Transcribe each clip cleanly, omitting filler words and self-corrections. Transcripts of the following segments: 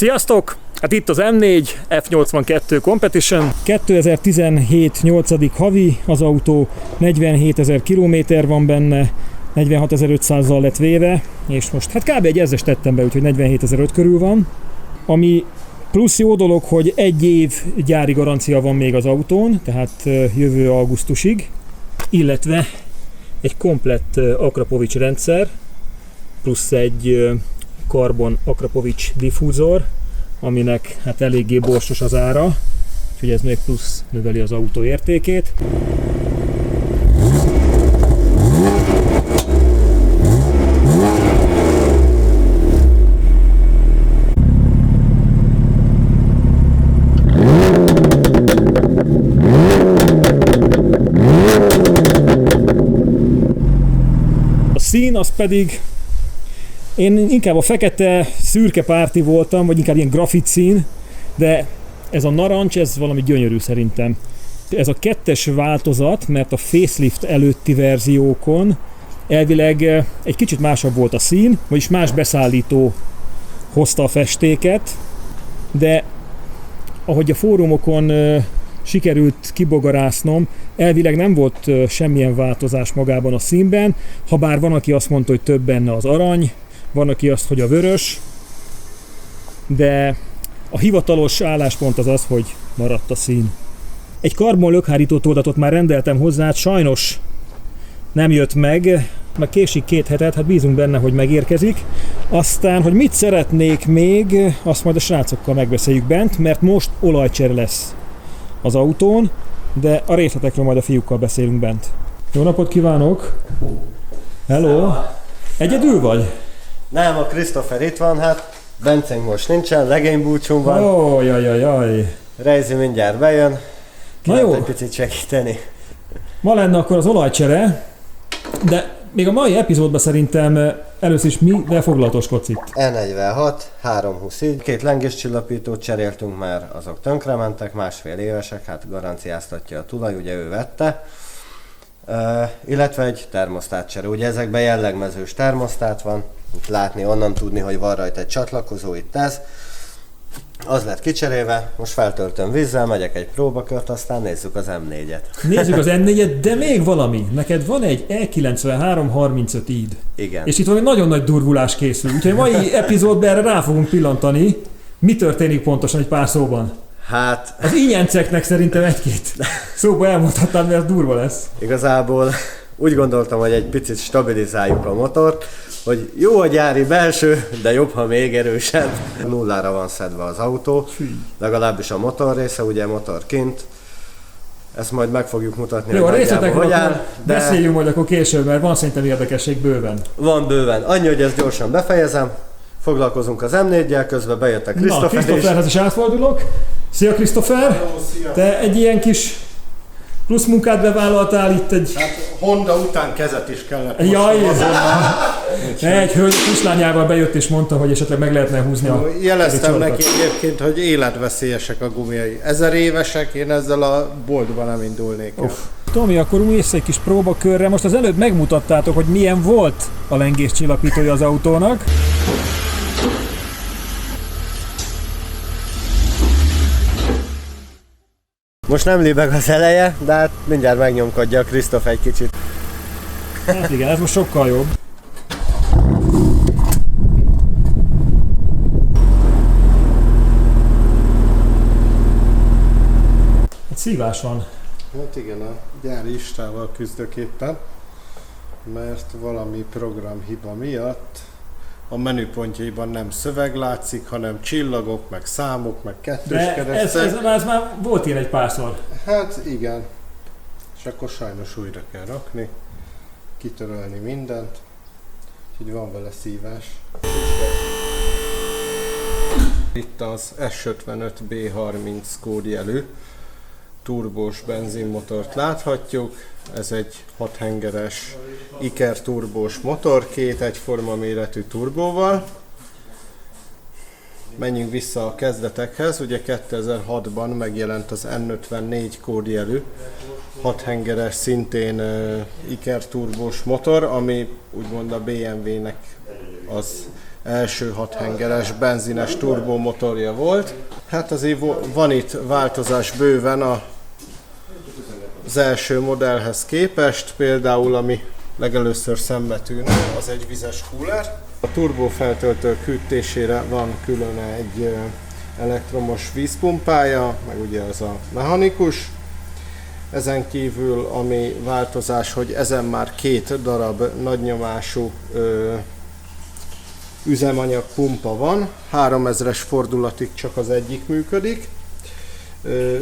Sziasztok! Hát itt az M4 F82 Competition. 2017 8. havi az autó, 47 000 kilométer van benne, 46 500-zal lett véve, és most hát kb. Egy ezres tettem be, úgyhogy 47 500 körül van. Ami plusz jó dolog, hogy 1 év gyári garancia van még az autón, tehát jövő augusztusig, illetve egy komplett Akrapovics rendszer, plusz egy Carbon Akrapovics diffúzor, aminek hát eléggé borsos az ára, úgyhogy ez még plusz növeli az autó értékét. A szín az pedig, én inkább a fekete, szürke párti voltam, vagy inkább ilyen grafit szín, de ez a narancs, ez valami gyönyörű szerintem. Ez a 2-es változat, mert a facelift előtti verziókon elvileg egy kicsit másabb volt a szín, vagyis más beszállító hozta a festéket, de ahogy a fórumokon sikerült kibogarásznom, elvileg nem volt semmilyen változás magában a színben, ha bár van, aki azt mondta, hogy több benne az arany, van, aki azt, hogy a vörös, de a hivatalos álláspont az az, hogy maradt a szín. Egy karbon lökhárító toldatot már rendeltem hozzá, sajnos nem jött meg késik 2 hetet, hát bízunk benne, hogy megérkezik. Aztán, hogy mit szeretnék még, azt majd a srácokkal megbeszéljük bent, mert most olajcsere lesz az autón, de a részletekről majd a fiúkkal beszélünk bent. Jó napot kívánok! Hello! Egyedül vagy? Nem, a Christopher itt van, hát Bencénk most nincsen, legénybúcsún van. Ó, jaj. Reizi mindjárt bejön, Na jó. egy picit segíteni. Ma lenne akkor az olajcsere, de még a mai epizódban szerintem először is mi foglalatoskodsz itt? E46, 320 így, 2 lengéscsillapítót cseréltünk már, azok tönkrementek, 1,5 évesek, hát garanciáztatja a tulaj, ugye ő vette. Illetve egy termosztátcsere, ugye ezekben jellegmezős termosztát van, itt látni, onnan tudni, hogy van rajta egy csatlakozó, itt ez. Az lett kicserélve, most feltöltöm vízzel, megyek egy próbakört, aztán nézzük az M4-et. Nézzük az M4-et, de még valami, neked van egy E93-35 id. Igen. És itt van egy nagyon nagy durvulás készül, úgyhogy a mai epizódban erre rá fogunk pillantani. Mi történik pontosan egy pár szóban? Hát... Az ingyenceknek szerintem 1-2 szóba elmondhatnám, mert ez durva lesz. Igazából úgy gondoltam, hogy egy picit stabilizáljuk a motort, hogy jó a gyári belső, de jobb, ha még erősebb. Nullára van szedve az autó, legalábbis a motor része, ugye motor kint. Ezt majd meg fogjuk mutatni. Jó, a részletekről de... beszéljünk majd akkor később, mert van szerintem érdekesség bőven. Van bőven. Annyi, hogy ezt gyorsan befejezem. Foglalkozunk az M4-jel, közben bejött a Christopher. Na, Christopherhez is átfordulok. Szia Christopher! Te egy ilyen kis plusz munkát bevállaltál itt egy... Hát Honda után kezet is kellett Jaj, egy hölgy kislányával bejött és mondta, hogy esetleg meg lehetne húzni a... Jeleztem neki egyébként, hogy életveszélyesek a gumiai. 1000 évesek, én ezzel a boltban nem indulnék el. Tomi, akkor mész egy kis próbakörre. Most az előbb megmutattátok, hogy milyen volt a lengéscsillapítója az autónak. Most nem libeg az eleje, de hát mindjárt megnyomkodja a Krisztof egy kicsit. Hát igen, ez most sokkal jobb. Hát szívás van. Hát igen, a gyári istával küzdök éppen, mert valami programhiba miatt a menüpontjaiban nem szöveg látszik, hanem csillagok, meg számok, meg kettős keresztek. Ez már volt ilyen egy párszor. Hát igen. És akkor sajnos újra kell rakni, kitörölni mindent, úgyhogy van vele szívás. Itt az S55B30 kódjelű turbós benzinmotort láthatjuk. Ez egy 6 hengeres Iker turbós motor, 2 egyforma méretű turbóval. Menjünk vissza a kezdetekhez, ugye 2006-ban megjelent az N54 kódjelű 6 hengeres, szintén Iker turbós motor, ami úgymond a BMW-nek az első 6 hengeres benzines turbomotorja volt. Hát azért van itt változás bőven az első modellhez képest, például ami legelőször szembe tűnő, az egy vizes kúler. A turbofeltöltő hűtésére van külön egy elektromos vízpumpája, meg ugye az a mechanikus. Ezen kívül ami változás, hogy ezen már 2 darab nagynyomású üzemanyagpumpa van, 3000-es fordulatig csak az egyik működik.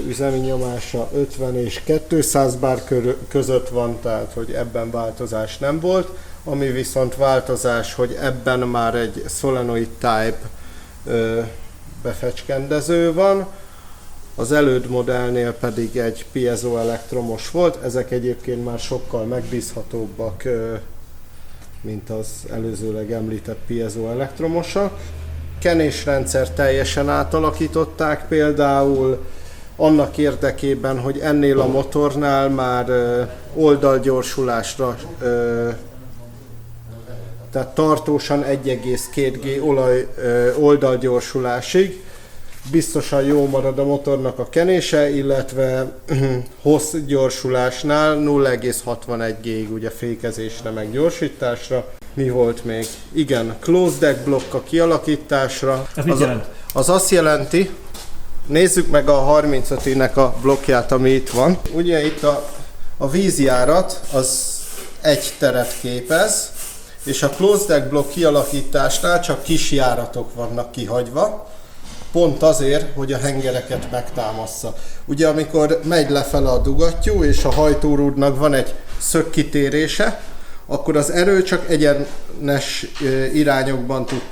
Üzemi nyomása 50 és 200 bár között van, tehát hogy ebben változás nem volt. Ami viszont változás, hogy ebben már egy solenoid type befecskendező van, az előd modellnél pedig egy piezoelektromos volt, ezek egyébként már sokkal megbízhatóbbak, mint az előzőleg említett piezoelektromosak. Kenésrendszer teljesen átalakították például, annak érdekében, hogy ennél a motornál már oldalgyorsulásra, tehát tartósan 1,2G oldalgyorsulásig biztosan jó marad a motornak a kenése, illetve hossz gyorsulásnál 0,61G-ig ugye fékezésre meg gyorsításra. Mi volt még? Igen, closed deck blokk a kialakításra. Ez mit jelent? Az azt jelenti, nézzük meg a 35-nek a blokkját, ami itt van. Ugye itt a vízjárat az egy teret képez, és a closed deck blokk kialakításnál csak kis járatok vannak kihagyva, pont azért, hogy a hengereket megtámassza. Ugye amikor megy lefele a dugattyú, és a hajtórúdnak van egy szögkitérése, akkor az erő csak egyenes irányokban tud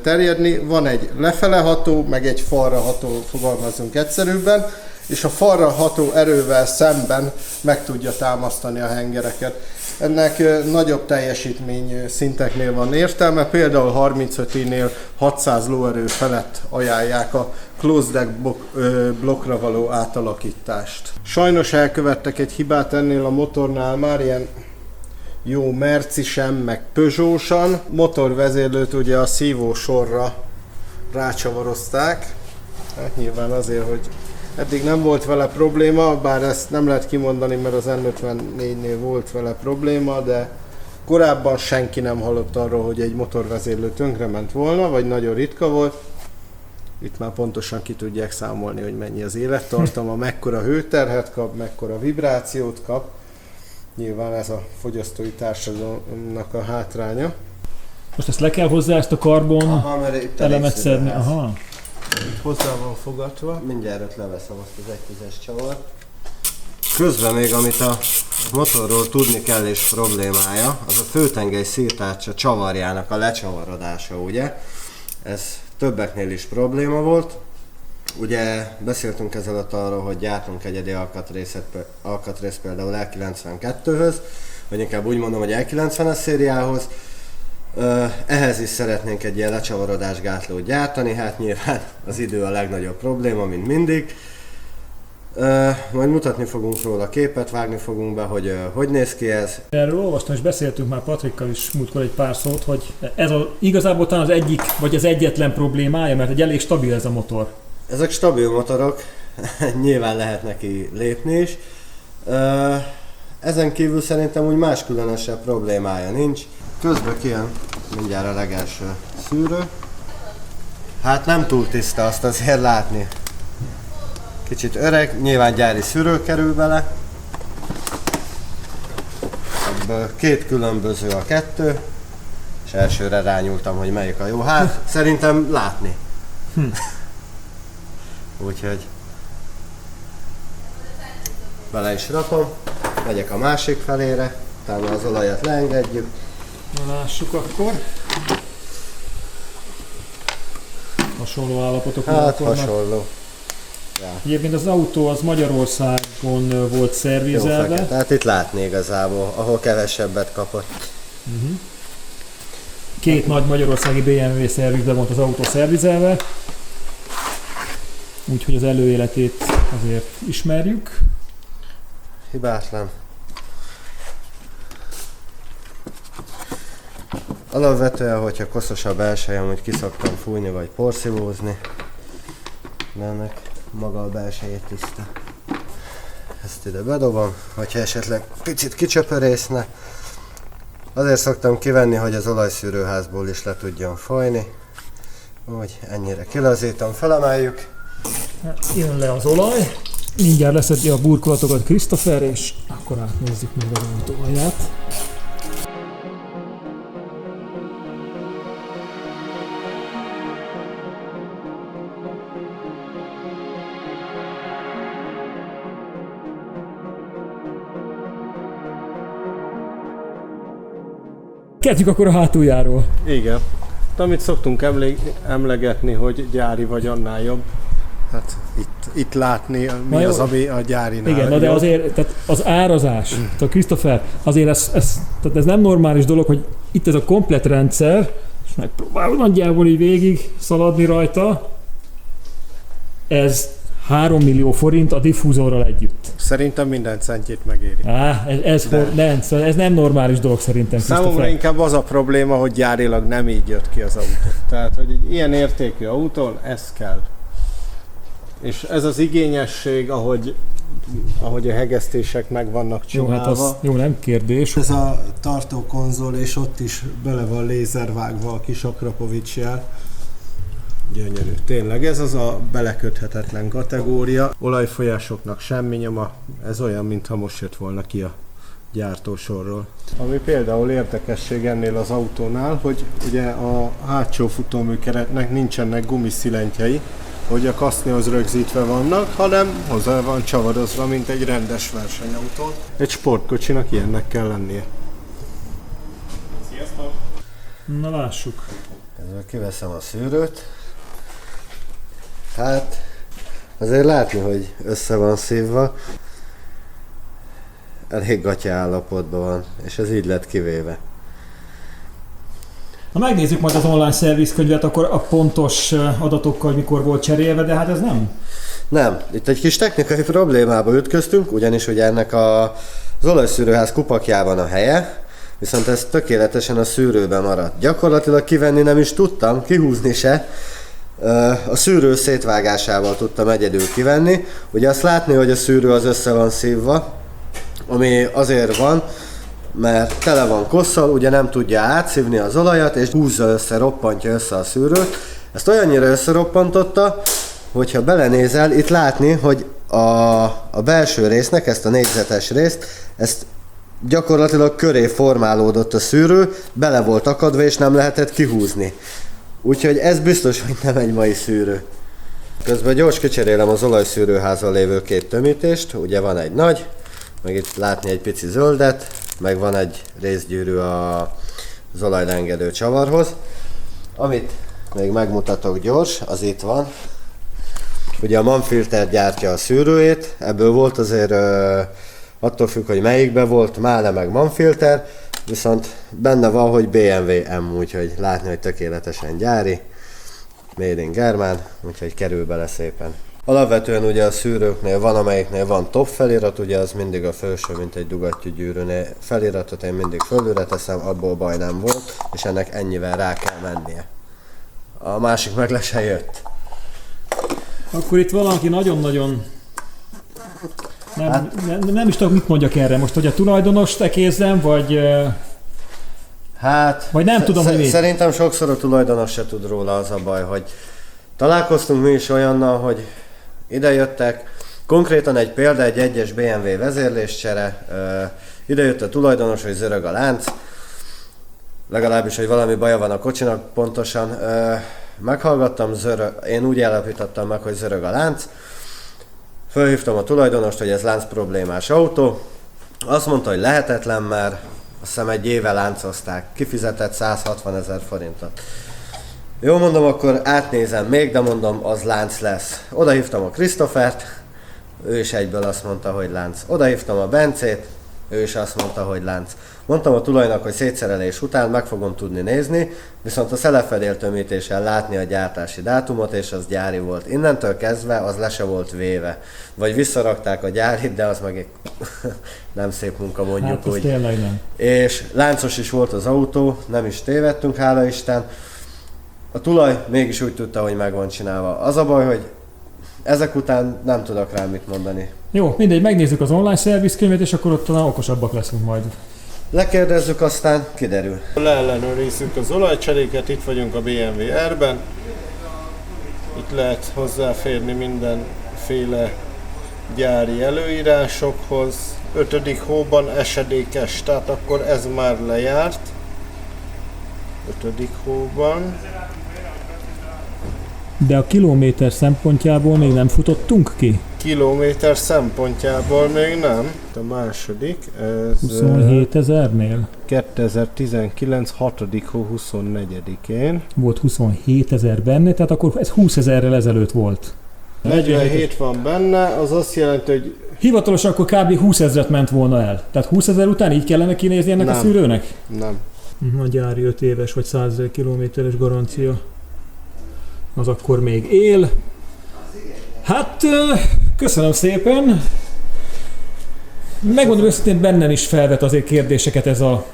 terjedni. Van egy lefeleható, meg egy falraható, fogalmazunk egyszerűbben, és a falraható erővel szemben meg tudja támasztani a hengereket. Ennek nagyobb teljesítmény szinteknél van értelme, például 35-nél 600 lóerő felett ajánlják a closed deck blokkra való átalakítást. Sajnos elkövettek egy hibát ennél a motornál már, ilyen jó Mercisen, meg Peugeot-san. Motorvezérlőt ugye a szívósorra rácsavarozták. Hát nyilván azért, hogy eddig nem volt vele probléma, bár ezt nem lehet kimondani, mert az N54-nél volt vele probléma, de korábban senki nem hallott arról, hogy egy motorvezérlő tönkrement volna, vagy nagyon ritka volt. Itt már pontosan ki tudják számolni, hogy mennyi az élettartama, mekkora hőterhet kap, mekkora vibrációt kap. Nyilván ez a fogyasztói társadalomnak a hátránya. Most ezt le kell hozzá, ezt a karbon elemet szedni. Aha. Itt hozzá van fogatva. Mindjárt ott leveszem azt az 1.10-es csavart. Közben még amit a motorról tudni kell és problémája, az a főtengely szírtárcsa csavarjának a lecsavarodása, ugye? Ez többeknél is probléma volt. Ugye beszéltünk ezelőtt arról, hogy gyártunk egyedi alkatrészt például L92-höz, vagy inkább úgy mondom, hogy L90-es szériához. Ehhez is szeretnénk egy ilyen lecsavarodásgátlót gyártani, hát nyilván az idő a legnagyobb probléma, mint mindig. Majd mutatni fogunk róla képet, vágni fogunk be, hogy hogy néz ki ez. Erről olvastam és beszéltünk már Patrikkal is múltkor egy pár szót, hogy ez igazából talán az egyik, vagy az egyetlen problémája, mert egy elég stabil ez a motor. Ezek stabil motorok, nyilván lehet neki lépni is. Ezen kívül szerintem úgy más különösebb problémája nincs. Közben kijön mindjárt a legelső szűrő. Hát nem túl tiszta, azt azért látni. Kicsit öreg, nyilván gyári szűrő kerül bele. Ebből 2 különböző a 2, és elsőre rányúltam, hogy melyik a jó. Hát szerintem látni. Úgyhogy bele is rakom, megyek a másik felére, utána az olajat leengedjük. Na lássuk akkor. Hasonló állapotok Hát vannak. hasonló. Ja. Egyébként az autó az Magyarországon volt szervizelve. Tehát itt látni igazából, ahol kevesebbet kapott. 2 nagy magyarországi BMW szervizbe volt az autó szervizelve. Úgyhogy az előéletét azért ismerjük. Hibátlan. Alapvetően, hogyha koszos a belseje, amúgy ki szoktam fújni vagy porszívózni, de ennek maga a belsejét tiszta. Ezt ide bedobom, hogyha esetleg picit kicsöpörészne. Azért szoktam kivenni, hogy az olajszűrőházból is le tudjon folyni. Úgy, ennyire kilazítom, felemeljük. Hát, jön le az olaj, mindjárt leszedi a burkolatokat Christopher, és akkor átnézzük meg az autó alját. Kezdjük akkor a hátuljáról. Igen. De amit szoktunk emlegetni, hogy gyári vagy annál jobb. Hát itt látni, mi az, ami a gyárinál. Igen, na de azért tehát az árazás, tehát Christopher, azért tehát ez nem normális dolog, hogy itt ez a komplett rendszer, és megpróbálom nagyjából így végig szaladni rajta, ez 3 millió forint a diffúzorral együtt. Szerintem minden centjét megéri. Ez nem normális dolog szerintem, Christopher. Számomra inkább az a probléma, hogy gyárilag nem így jött ki az autó. Tehát, hogy egy ilyen értékű autón ez kell. És ez az igényesség, ahogy a hegesztések meg vannak csinálva. Jó, hát az nem kérdés. Ez a tartókonzol, és ott is bele van lézervágva a kis Akrapovics jel. Gyönyörű. Tényleg ez az a beleköthetetlen kategória. Olajfolyásoknak semmi nyoma. Ez olyan, mintha most jött volna ki a gyártósorról. Ami például érdekesség ennél az autónál, hogy ugye a hátsó futóműkeretnek nincsenek gumiszilentjei, hogy a kasznihoz rögzítve vannak, hanem hozzá van csavarozva, mint egy rendes versenyautó. Egy sportkocsinak ilyennek kell lennie. Sziasztok! Na lássuk. Ezzel kiveszem a szűrőt. Hát, azért látni, hogy össze van szívva. Elég gatya állapotban van, és ez így lett kivéve. Ha megnézzük majd az online szervizkönyvet, akkor a pontos adatokkal, hogy mikor volt cserélve, de hát ez nem. Nem, itt egy kis technikai problémába ütköztünk, ugyanis ugye ennek az olajszűrőház kupakjában a helye, viszont ez tökéletesen a szűrőben maradt. Gyakorlatilag kivenni nem is tudtam, kihúzni se. A szűrő szétvágásával tudtam egyedül kivenni. Ugye azt látni, hogy a szűrő az össze van szívva, ami azért van, mert tele van kosszal, ugye nem tudja átszívni az olajat, és húzza össze, roppantja össze a szűrőt. Ezt olyannyira összeroppantotta, hogyha belenézel, itt látni, hogy a belső résznek, ezt a négyzetes részt, ezt gyakorlatilag köré formálódott a szűrő, bele volt akadva, és nem lehetett kihúzni. Úgyhogy ez biztos, hogy nem egy mai szűrő. Közben gyors kicserélem az olajszűrőházal lévő két tömítést, ugye van egy nagy, meg itt látni egy pici zöldet, meg van egy részgyűrű az olajleengedő csavarhoz. Amit még megmutatok gyors, az itt van. Ugye a Manfilter gyártja a szűrőjét, ebből volt azért, attól függ, hogy melyikbe volt, Mále meg Manfilter, viszont benne van, hogy BMW M, úgyhogy látni, hogy tökéletesen gyári. Made in German, úgyhogy kerül bele szépen. Alapvetően ugye a szűrőknél van, amelyiknél van top felirat, ugye az mindig a felső, mint egy dugattyúgyűrűnél. Feliratot én mindig fölülre teszem, abból baj nem volt, és ennek ennyivel rá kell mennie. A másik meg le se jött. Akkor itt valaki nagyon-nagyon... Nem is tudok, mit mondjak erre most, hogy a tulajdonost ekézzem, vagy... Hát, vagy nem tudom, hogy mit. Szerintem sokszor a tulajdonos se tud róla, az a baj, hogy találkoztunk mi is olyannal, hogy ide jöttek, konkrétan egy példa, egy egyes BMW vezérléscsere, ide jött a tulajdonos, hogy zörög a lánc, legalábbis, hogy valami baja van a kocsinak pontosan, meghallgattam, én úgy állapítottam meg, hogy zörög a lánc, fölhívtam a tulajdonost, hogy ez lánc problémás autó, azt mondta, hogy lehetetlen, mert azt hiszem egy éve láncozták, kifizetett 160 000 forintot. Jó, mondom, akkor átnézem még, de mondom, az lánc lesz. Odahívtam a Christophert, ő is egyből azt mondta, hogy lánc. Odahívtam a Bencét, Ő is azt mondta, hogy lánc. Mondtam a tulajnak, hogy szétszerelés után meg fogom tudni nézni, viszont a szelefedél tömítéssel látni a gyártási dátumot, és az gyári volt. Innentől kezdve az le se volt véve. Vagy visszarakták a gyárit, de az meg egy nem szép munka, mondjuk Hát úgy. tényleg nem. És láncos is volt az autó, nem is tévedtünk, hála Isten. A tulaj mégis úgy tudta, hogy meg van csinálva. Az a baj, hogy ezek után nem tudok rá mit mondani. Jó, mindegy, megnézzük az online szervizkönyvet, és akkor ott talán okosabbak leszünk majd. Lekérdezzük, aztán kiderül. Leellenőrizzük az olajcseréket, itt vagyunk a BMW R-ben. Itt lehet hozzáférni mindenféle gyári előírásokhoz. 5. hóban esedékes, tehát akkor ez már lejárt. 5. hóban. De a kilométer szempontjából még nem futottunk ki? Kilométer szempontjából még nem. A második, ez 27 000-nél? 2019. 6. hó 24-én. Volt 27 000 benne, tehát akkor ez 20 000-rel ezelőtt volt. 47 van benne, az azt jelenti, hogy Hivatalosan akkor kb. 20 000-et ment volna el. Tehát 20 000 után így kellene kinézni ennek Nem. a szűrőnek? nem. A gyári 5 éves vagy 100 000 kilométeres garancia. Az akkor még él. Hát, köszönöm szépen. Megmondom őszintén, bennem is felvet azért kérdéseket ez a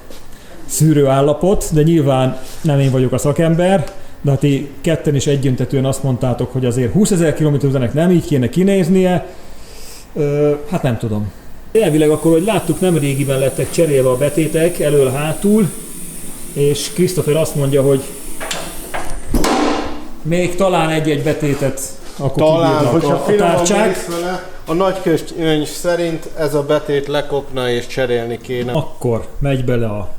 szűrő állapot, de nyilván nem én vagyok a szakember, de hát ti ketten is egyöntetően azt mondtátok, hogy azért 20 000 km után nem így kéne kinéznie. Hát nem tudom. Elvileg akkor, hogy láttuk, nem régiben lettek cserélve a betétek elől-hátul, és Christopher azt mondja, hogy még talán egy-egy betétet akkor Talán, kibírnak hogyha a finoman tárcsák. mész vele, a nagykönyv szerint ez a betét lekopna és cserélni kéne. Akkor megy bele a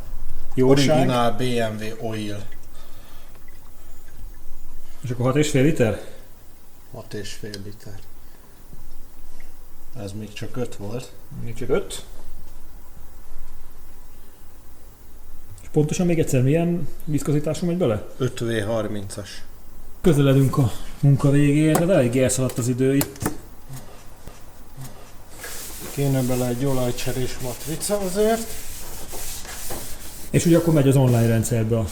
jóság. Originál BMW Oil. És akkor 6,5 liter? 6,5 liter. Ez még csak 5 volt. Még csak 5. És pontosan még egyszer milyen viszkozítású megy bele? 5V30-as. Közeledünk a munka végéhez, de elég elszaladt az idő itt. Kéne bele egy olajcserés matrica azért. És ugye akkor megy az online rendszerbe.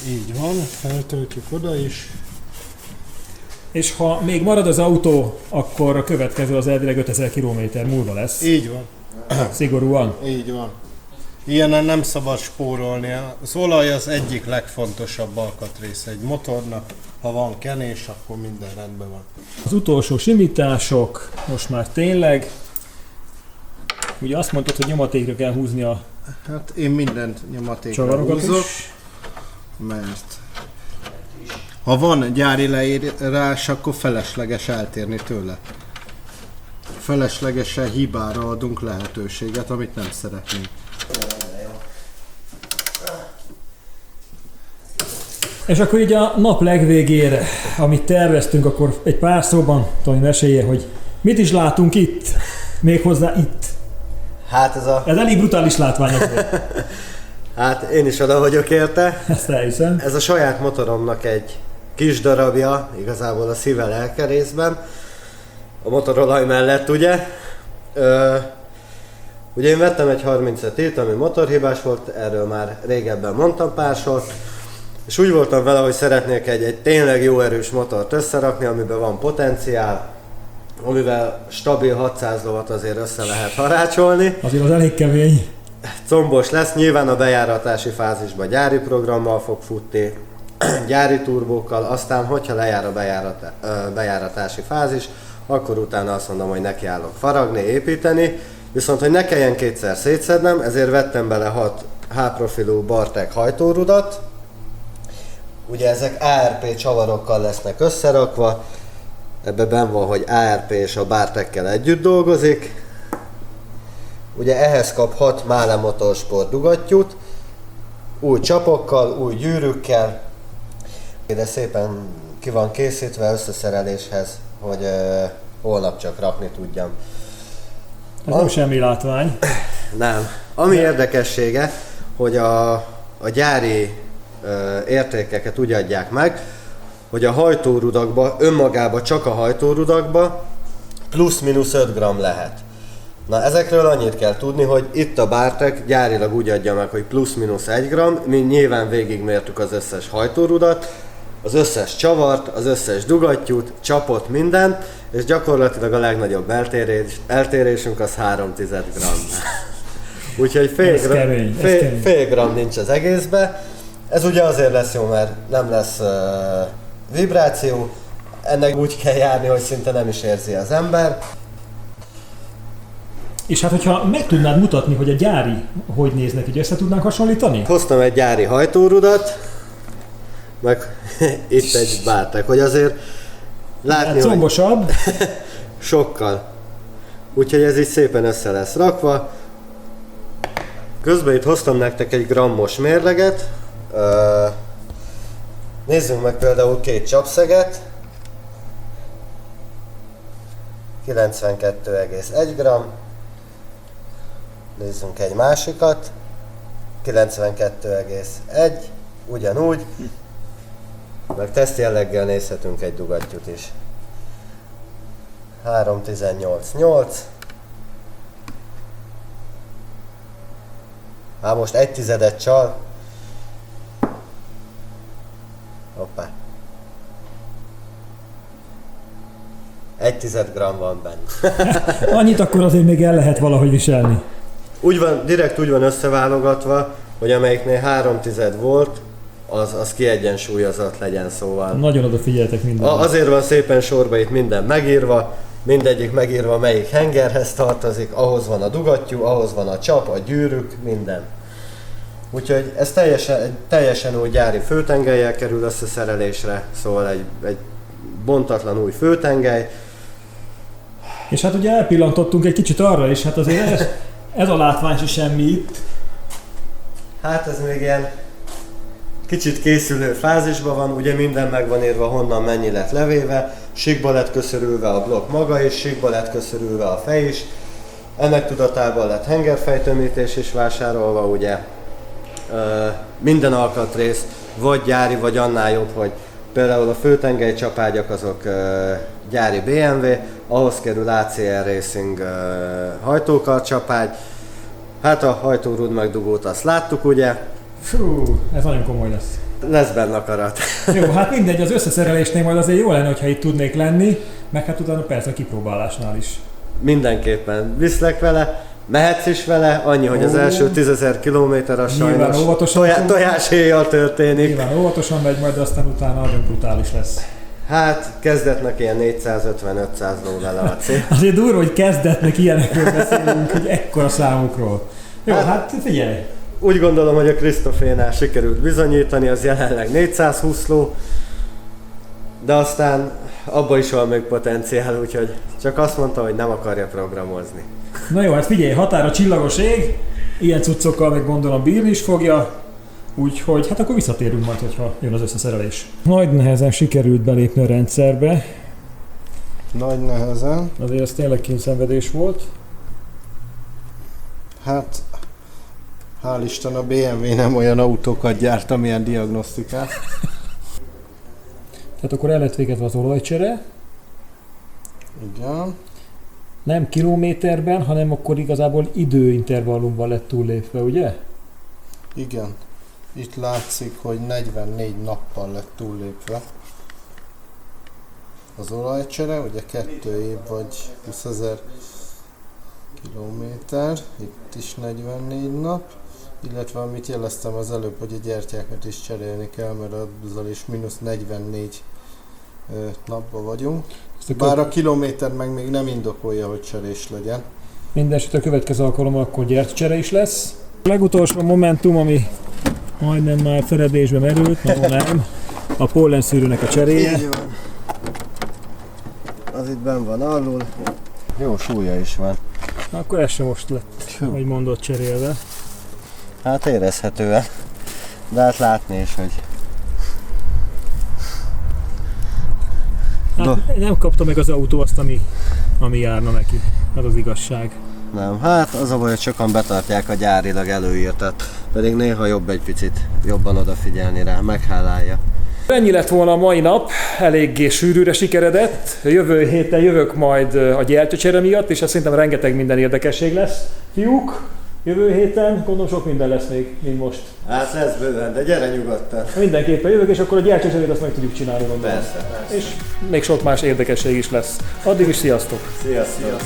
Így van, feltöltjük oda is. És ha még marad az autó, akkor a következő az elvileg 5000 km múlva lesz. Így van, Szigorúan. így van. Ilyenen nem szabad spórolni. Az olaj az egyik legfontosabb alkatrésze egy motornak. Ha van kenés, akkor minden rendben van. Az utolsó simítások, most már tényleg. Ugye azt mondtad, hogy nyomatékra kell húzni a Hát én mindent nyomatékra csavarokat húzok, is. mert ha van gyári leírás, akkor felesleges eltérni tőle. Feleslegesen hibára adunk lehetőséget, amit nem szeretnénk. És akkor így a nap legvégére, amit terveztünk, akkor egy pár szóban Tony mesélje, hogy mit is látunk itt, méghozzá itt. Hát Ez elég brutális látványos volt, hát én is oda vagyok érte. ezt elhiszem. Ez a saját motoromnak egy kis darabja, igazából a szíve lelke részben. A motorolaj mellett, ugye. Ugye én vettem egy 35-t, ami motorhibás volt, erről már régebben mondtam pár sort. És úgy voltam vele, hogy szeretnék egy tényleg jó erős motort összerakni, amiben van potenciál, amivel stabil 600 lovat azért össze lehet harácsolni. Azért az elég kemény. Combos lesz, nyilván a bejáratási fázisban gyári programmal fog futni, gyári turbókkal, aztán hogyha lejár a bejáratási fázis, akkor utána azt mondom, hogy nekiállok faragni, építeni, viszont hogy ne kelljen kétszer szétszednem, ezért vettem bele 6 H-profilú Bartek hajtórudat. Ugye ezek ARP csavarokkal lesznek összerakva, ebben benn van, hogy ARP és a Bartekkel együtt dolgozik. Ugye ehhez kap 6 Mahle Motorsport dugattyút, új csapokkal, új gyűrűkkel, de szépen ki van készítve összeszereléshez, hogy holnap csak rakni tudjam. Ez nem semmi látvány. Nem. Ami érdekessége, hogy a gyári értékeket úgy adják meg, hogy a hajtórudakba, önmagában csak a hajtórudakba plusz-minusz 5 g lehet. Na, ezekről annyit kell tudni, hogy itt a Bartek gyárilag úgy adja meg, hogy plusz-minusz 1 gram, mi nyilván végigmértük az összes hajtórudat, az összes csavart, az összes dugattyút, csapot, mindent, és gyakorlatilag a legnagyobb eltérésünk az 0,3 gram. Úgyhogy fél gram nincs az egészbe. Ez ugye azért lesz jó, mert nem lesz vibráció, ennek úgy kell járni, hogy szinte nem is érzi az ember. És hát, hogyha meg tudnád mutatni, hogy a gyári hogy néznek, így össze tudnánk hasonlítani? Hoztam egy gyári hajtórudat, meg itt egy Bartek, hogy azért látni, hát combosabb. hogy sokkal. Úgyhogy ez így szépen össze lesz rakva. Közben itt hoztam nektek egy grammos mérleget. Nézzünk meg például 2 csapszeget. 92,1 gram. Nézzünk egy másikat. 92,1. Ugyanúgy. Meg teszt jelleggel nézhetünk egy dugattyút is. 3,18,8. Hát most 1/10 csal. Hoppá. 1,10 gram van benne. Annyit akkor azért még el lehet valahogy viselni. Direkt úgy van összeválogatva, hogy amelyiknél 3/10 volt, az kiegyensúlyozott legyen, szóval. Nagyon odafigyeltek mindenre. Azért van szépen sorba itt minden megírva, mindegyik megírva melyik hengerhez tartozik, ahhoz van a dugattyú, ahhoz van a csap, a gyűrűk, minden. Úgyhogy ez teljesen új gyári főtengellyel kerül összeszerelésre, szóval egy bontatlan új főtengely. És hát ugye elpillantottunk egy kicsit arra is, hát azért ez a látvány se semmi itt. Hát ez még ilyen kicsit készülő fázisban van, ugye minden meg van írva, honnan mennyi lett levéve, síkba lett köszörülve a blokk maga is, síkba lett köszörülve a fej is. Ennek tudatában lett hengerfejtömítés is vásárolva, ugye. Minden alkatrész, vagy gyári, vagy annál jobb, hogy például a főtengely csapágyak azok gyári BMW, ahhoz kerül ACR Racing hajtókarcsapágy. Hát a hajtórúd megdugót azt láttuk, ugye. Fú, ez nagyon komoly lesz. Lesz benne akarat. Jó, hát mindegy, az összeszerelésnél majd azért jó lenne, hogyha itt tudnék lenni, meg hát utána persze a kipróbálásnál is. Mindenképpen viszlek vele, mehetsz is vele, annyi, hogy az első 10.000 kilométer az sajnos tojáshéjjal történik. Nyilván óvatosan megy, majd aztán utána nagyon brutális lesz. Hát kezdetnek ilyen 450-500 ló vele a cél. Azért durva, hogy kezdetnek ilyenekről beszélünk, hogy ekkora számukról. Jó, hát figyelj! Úgy gondolom, hogy a Christofénál sikerült bizonyítani, az jelenleg 420 ló, de aztán abban is van még potenciál, úgyhogy csak azt mondta, hogy nem akarja programozni. Na jó, hát figyelj, határa csillagos ég, ilyen cuccokkal meg gondolom bírni is fogja, úgyhogy hát akkor visszatérünk majd, hogyha jön az összeszerelés. Nagy nehezen sikerült belépni a rendszerbe. Nagy nehezen. Azért ez tényleg kényszenvedés volt. Hát, hál' Isten a BMW nem olyan autókat gyárt, amilyen diagnosztikát. Tehát akkor el lett végetve az olajcsere. Igen. Nem kilométerben, hanem akkor igazából időintervallumban lett túllépve, ugye? Igen. Itt látszik, hogy 44 nappal lett túllépve az olajcsere, ugye 2 év vagy 20.000 kilométer, itt is 44 nap, illetve amit jeleztem az előbb, hogy a gyertyákat is cserélni kell, mert azzal is mínusz 44 napban vagyunk. Bár a kilométer meg még nem indokolja, hogy cserés legyen. Mindenesetre a következő alkalommal akkor gyertyacsere is lesz. A legutolsó momentum, ami majdnem már feledésbe merült, nem, a pollenszűrőnek a cseréje. Így van. Az itt benn van alul. Jó súlya is van. Akkor ez sem most lett, hogy mondott, cserélve. Hát érezhetően. De hát látni is, hogy... Hát nem kapta meg az autó azt, ami járna neki. Ez az igazság. Nem, hát az a baj, hogy sokan betartják a gyárilag előírtat. Pedig néha jobb egy picit jobban odafigyelni rá, meghálálja. Ennyi lett volna a mai nap, eléggé sűrűre sikeredett. Jövő héten jövök majd a gyertyacsere miatt, és szerintem rengeteg minden érdekesség lesz. Fiúk, jövő héten gondolom sok minden lesz még, mint most. Hát lesz bőven, de gyere nyugodtan. Mindenképpen jövök, és akkor a gyertyacserét azt meg tudjuk csinálni, gondolom. Persze. És még sok más érdekesség is lesz. Addig is sziasztok! Sziasztok!